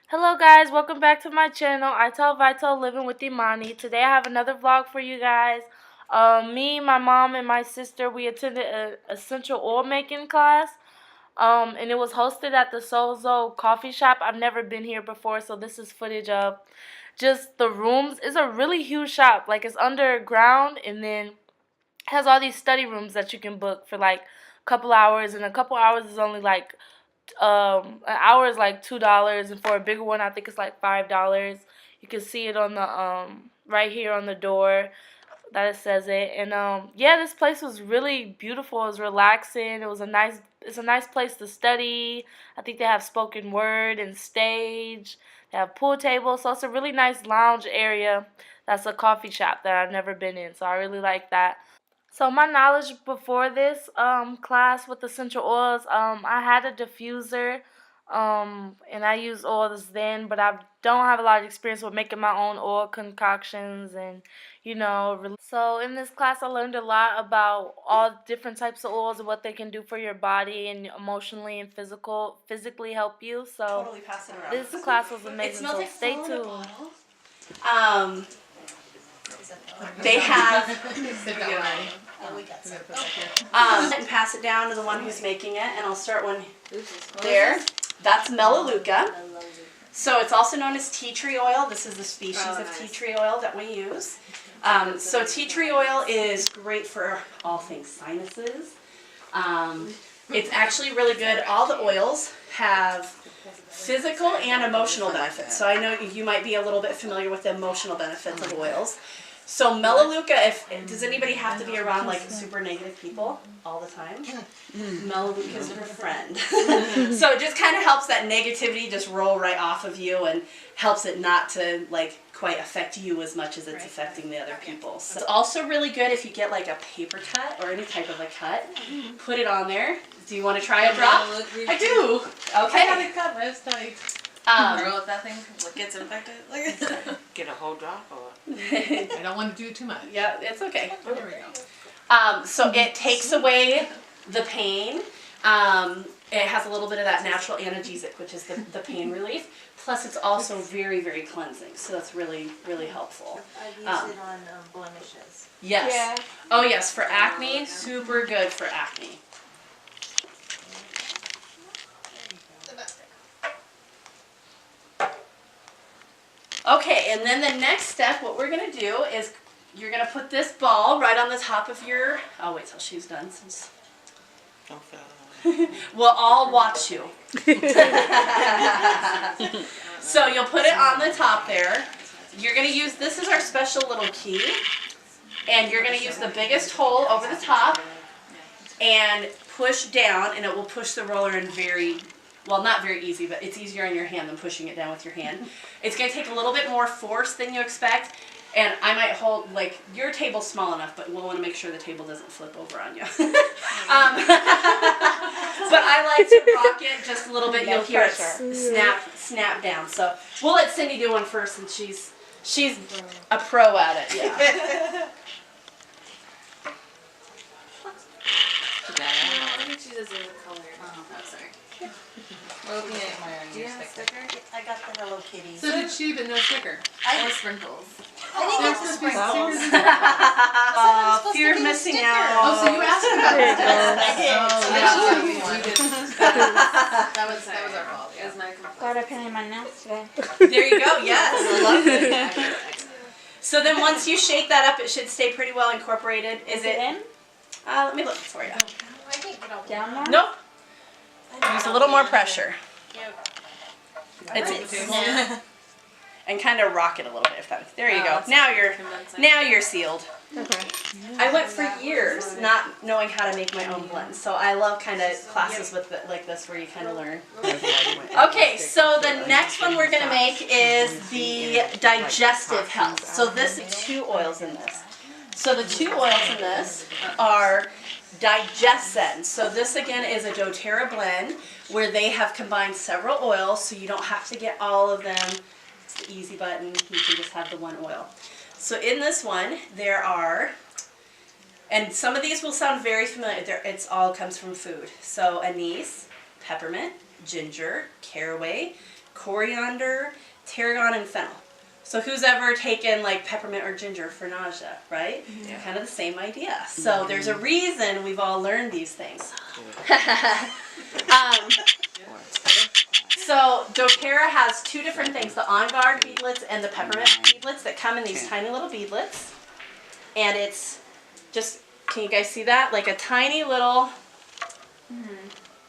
Hello guys, welcome back to my channel. I tell Vital Living with Imani. Today I have another vlog for you guys. Me, my mom, and my sister, we attended a essential oil making class. And it was hosted at the Sozo coffee shop. I've never been here before, so this is footage of just the rooms. It's a really huge shop. Like, it's underground, and then has all these study rooms that you can book for like a couple hours, and a couple hours is only like an hour is like $2, and for a bigger one I think it's like $5. You can see it on the right here on the door that it says it. And yeah, this place was really beautiful. It was relaxing. It's a nice place to study. I think they have spoken word and stage. They have pool tables, so it's a really nice lounge area. That's a coffee shop that I've never been in, so I really like that. So my knowledge before this class with essential oils, I had a diffuser, and I used oils then, but I don't have a lot of experience with making my own oil concoctions and So in this class, I learned a lot about all different types of oils and what they can do for your body and emotionally and physically help you. So Totally pass it around. this class was It amazing. smells So like stay flow in a tuned. bottle. They have and pass it down to the one who's making it, and I'll start one there. That's Melaleuca. So it's also known as tea tree oil. This is the species of tea tree oil that we use. So tea tree oil is great for all things sinuses. It's actually really good. All the oils have physical and emotional benefits. So I know you might be a little bit familiar with the emotional benefits of oils. So Melaleuca, does anybody have to be around like super negative people all the time? Melaleuca is your friend. So it just kind of helps that negativity just roll right off of you and helps it not to like quite affect you as much as it's affecting the other people. So it's also really good if you get like a paper cut or any type of a cut. Put it on there. Do you want to try a drop? I do. Okay. I have it cut, but it's tight. Girl, if that thing gets infected, Get a whole drop or I don't want to do too much. Yeah, it's okay. There we go. So it takes away the pain. It has a little bit of that natural analgesic, which is the pain relief. Plus, it's also very, very cleansing. So that's really, really helpful. I've used it on blemishes. Yes. Yeah. Oh, yes. For acne, super good for acne. Okay, and then the next step, what we're going to do is you're going to put this ball right on the top of your... I'll wait till she's done since... don't feel We'll all watch you. So you'll put it on the top there. You're going to use, this is our special little key, and you're going to use the biggest hole over the top and push down, and it will push the roller in very, well, not very easy, but it's easier on your hand than pushing it down with your hand. It's going to take a little bit more force than you expect. And I might hold, like, your table's small enough, but we'll want to make sure the table doesn't flip over on you. But I like to rock it just a little bit. You'll hear it snap down. So we'll let Cindy do one first, and she's a pro at it. Yeah. I think she does it with color. Oh, sorry. We're looking at my Do you have a sticker? I got the Hello Kitty. So did she, but no sticker. I Or sprinkles. think There's it's the supposed to be sprinkles. stickers. Fear of missing out. Oh, so you asked about the stickers. I did. Oh, So yeah. then We did. That was our fault. Yeah. my complaint. Got a pen in my nails today. There you go. Yes. Lovely. So then once you shake that up, it should stay pretty well incorporated. Is it? in? Let me look for you. I can't get all Down there? Nope. Use a little more pressure. And kind of rock it a little bit. If that. There you go. Now you're sealed. Okay. I went for years not knowing how to make my own blends, so I love kind of classes with like this where you kind of learn. Okay, so the next one we're gonna make is the digestive health. So this is 2 oils in this. So the 2 oils in this are Digescend. So this again is a doTERRA blend where they have combined several oils, so you don't have to get all of them. It's the easy button. You can just have the one oil. So in this one, there are, and some of these will sound very familiar. It's all comes from food. So anise, peppermint, ginger, caraway, coriander, tarragon, and fennel. So who's ever taken like peppermint or ginger for nausea, right? Yeah. Kind of the same idea. So there's a reason we've all learned these things. So doTERRA has two different things, the On Guard beadlets and the peppermint beadlets that come in these tiny little beadlets. And it's just, can you guys see that? Like a tiny little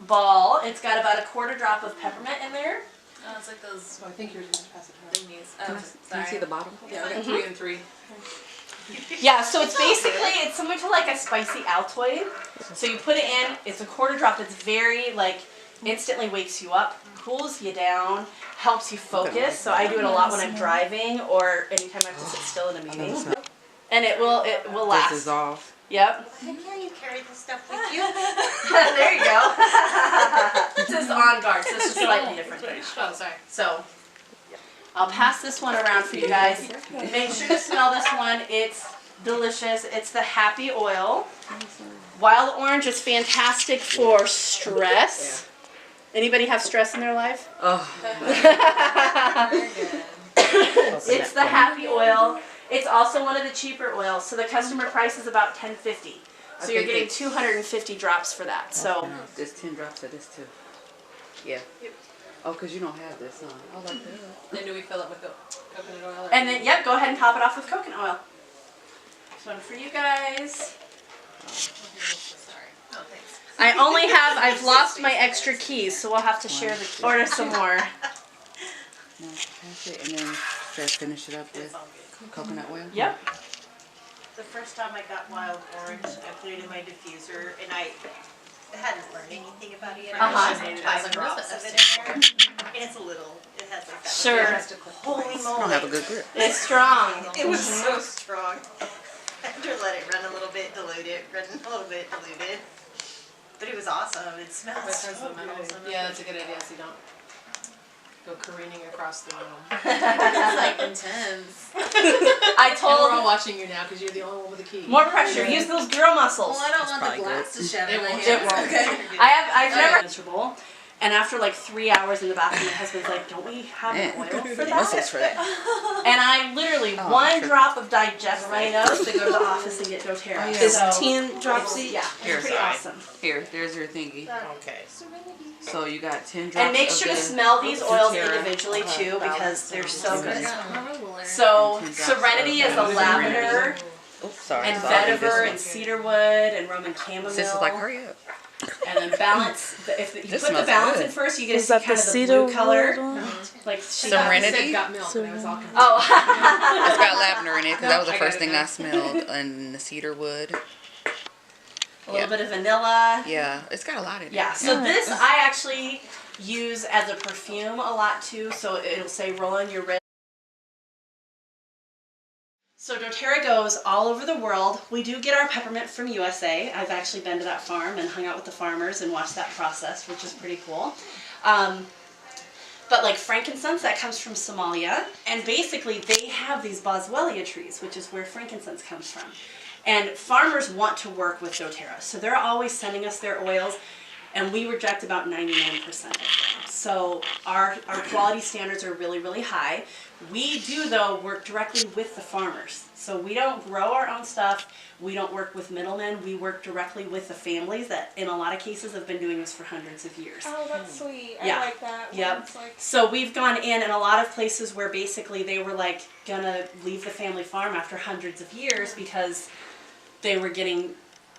ball. It's got about a quarter drop of peppermint in there. Oh, it's like those I think you're supposed to pass it to her. thingies. Oh, Can you see the bottom? Yeah, I got 3 and 3. Yeah, so it's basically, it's similar to like a spicy Altoid. So you put it in, it's a quarter drop, it's very like, instantly wakes you up, cools you down, helps you focus. So I do it a lot when I'm driving or anytime I have to sit still in a meeting. And it will last. Dissolve. Yep. Can you carry this stuff with you? There you go. This is On Guard, so it's just slightly different thing. Oh, sorry. So I'll pass this one around for you guys. Make sure to smell this one. It's delicious. It's the Happy Oil. Wild orange is fantastic for stress. Anybody have stress in their life? Oh. It's the Happy Oil. It's also one of the cheaper oils, so the customer price is about $10.50. So you're getting 250 drops for that. So There's 10 drops of this too. Yeah. Oh, because you don't have this, huh? I like that. Then do we fill it with coconut oil? Or and then yep, go ahead and top it off with coconut oil. This one for you guys. Sorry. Oh, thanks. I've lost my extra keys, so we'll have to share order some more. No, pass it and then just finish it up with coconut oil. Yep. The first time I got wild orange, I put it in my diffuser, and I hadn't learned anything about it. Uh-huh. I just tried some drops of it in there, and it's a little. It has like that. Sure. Holy I don't have a moly! good grip. It's strong. It was so strong. I had to let it run a little bit, dilute it, run a little bit, dilute it. But it was awesome. It smells But so turns the good. metals. Yeah, that's a good idea, so you don't go careening across the room. It's It's like intense. I And we're all told watching you now because you're the only one with a key. more pressure. Use those girl muscles. Well, I don't want probably the glass to shed good. in my It hands. won't. Okay. I've never miserable. And after like 3 hours in the bathroom, my husband's like, "Don't we have an oil for that?" Muscles for that. And I literally Oh, one sure. drop of Digest-Rhinos to go to the office and get doTERRA. Oh, yeah. So, Is 10 drops each? Yeah, it's Here, pretty sorry. awesome. Here, there's your thingy. Okay. So you got 10 drops And make of sure to the smell these oils doTERRA. individually too, because they're so good. So, So 10 drops Serenity of is a the lavender, Oops, sorry. and So I'll do this vetiver, one. and cedarwood, and Roman chamomile. Sis is like, hurry up. And then balance. If you This put the smells balance good. in first, you get to Is see that kind the of the cedar blue color. wood one? Like she Serenity? said got milk, and I was all confused. Oh. It's got lavender in it because that was the I got first it thing now. I smelled, and the cedar wood. A little bit of vanilla. Yeah, it's got a lot in it. Yeah, so this I actually use as a perfume a lot too, so it'll say roll on your wrist. So doTERRA goes all over the world. We do get our peppermint from USA. I've actually been to that farm and hung out with the farmers and watched that process, which is pretty cool. But like frankincense, that comes from Somalia. And basically they have these boswellia trees, which is where frankincense comes from. And farmers want to work with doTERRA. So they're always sending us their oils, and we reject about 99% of them. So our quality standards are really, really high. We do, though, work directly with the farmers. So we don't grow our own stuff. We don't work with middlemen. We work directly with the families that, in a lot of cases, have been doing this for hundreds of years. Oh, that's sweet. Yeah. I like that. when Yep. it's like- So we've gone in a lot of places where basically they were like gonna leave the family farm after hundreds of years because they were getting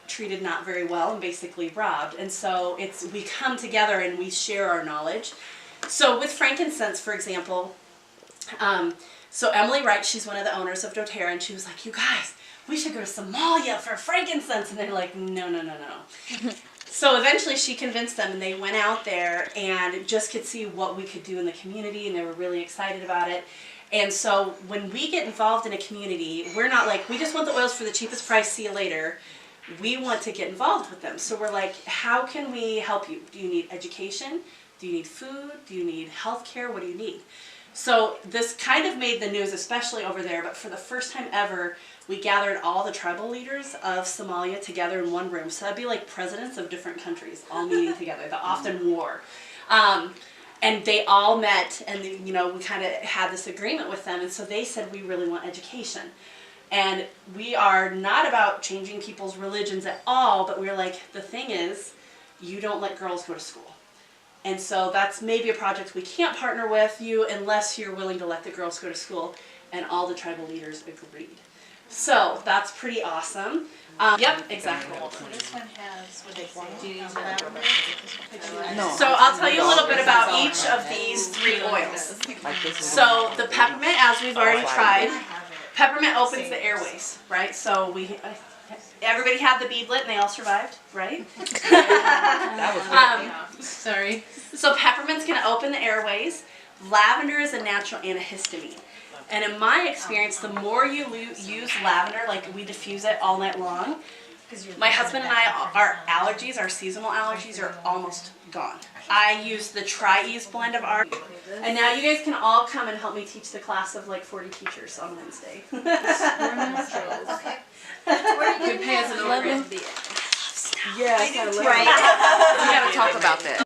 treated not very well and basically robbed. And so we come together and we share our knowledge. So with frankincense, for example, so Emily Wright, she's one of the owners of doTERRA, and she was like, "You guys, we should go to Somalia for frankincense." And they're like, no. So eventually she convinced them, and they went out there and just could see what we could do in the community, and they were really excited about it. And so when we get involved in a community, we're not like, we just want the oils for the cheapest price, see you later. We want to get involved with them. So we're like, how can we help you? Do you need education? Do you need food? Do you need healthcare? What do you need? So this kind of made the news, especially over there, but for the first time ever, we gathered all the tribal leaders of Somalia together in one room. So that'd be like presidents of different countries all meeting together, the often war. And they all met, and you know, we kind of had this agreement with them, and so they said, we really want education. And we are not about changing people's religions at all, but we're like, the thing is, you don't let girls go to school. And so that's maybe a project we can't partner with you unless you're willing to let the girls go to school. And all the tribal leaders agreed. So that's pretty awesome. Yep, exactly. This one has, what they say, Do you need to No. So I'll tell you a little bit about each of these 3 oils. Like this is So the peppermint, as we've already I tried, have it. peppermint opens the airways, right? So everybody had the beadlet and they all survived, right? that was good. Sorry. So peppermint's gonna open the airways. Lavender is a natural antihistamine. And in my experience, the more you use lavender, like we diffuse it all night long, my husband and I, our allergies, our seasonal allergies are almost gone. I use the Tri-Ease blend of ours. And now you guys can all come and help me teach the class of like 40 teachers on Wednesday. We're naturals. Okay. You can pay us an overhead fee. Yeah, I Right. we gotta talk about that.